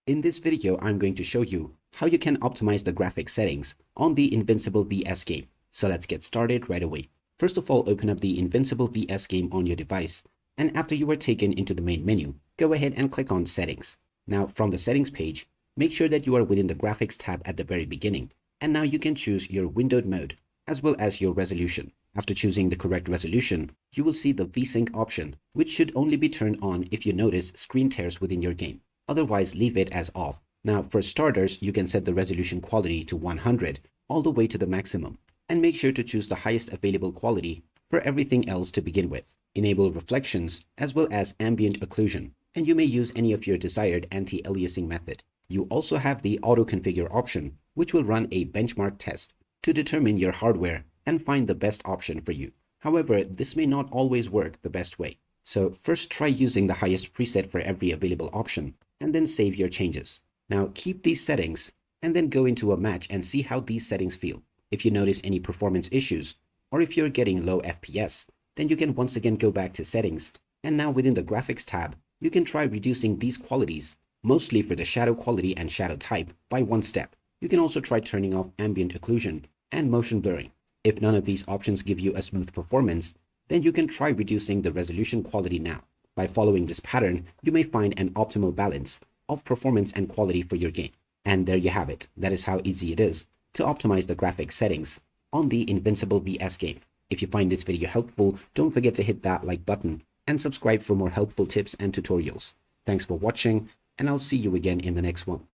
In this video, I'm going to show you how you can optimize the graphic settings on the Invincible VS game. So let's get started right away. First of all, open up the Invincible VS game on your device, and after you are taken into the main menu, go ahead and click on Settings. Now from the Settings page, make sure that you are within the Graphics tab at the very beginning, and now you can choose your windowed mode as well as your resolution. After choosing the correct resolution, you will see the VSync option, which should only be turned on if you notice screen tears within your game. Otherwise, leave it as off. Now, for starters, you can set the resolution quality to 100 all the way to the maximum, and make sure to choose the highest available quality for everything else to begin with. Enable reflections as well as ambient occlusion, and you may use any of your desired anti-aliasing method. You also have the auto configure option, which will run a benchmark test to determine your hardware and find the best option for you. However, this may not always work the best way. So first try using the highest preset for every available option, and then save your changes. Now keep these settings, and then go into a match and see how these settings feel. If you notice any performance issues, or if you're getting low FPS, then you can once again go back to settings, and now within the graphics tab, you can try reducing these qualities, mostly for the shadow quality and shadow type, by one step. You can also try turning off ambient occlusion and motion blurring. If none of these options give you a smooth performance, then you can try reducing the resolution quality now. By following this pattern, you may find an optimal balance of performance and quality for your game. And there you have it. That is how easy it is to optimize the graphic settings on the Invincible VS game. If you find this video helpful, don't forget to hit that like button and subscribe for more helpful tips and tutorials. Thanks for watching, and I'll see you again in the next one.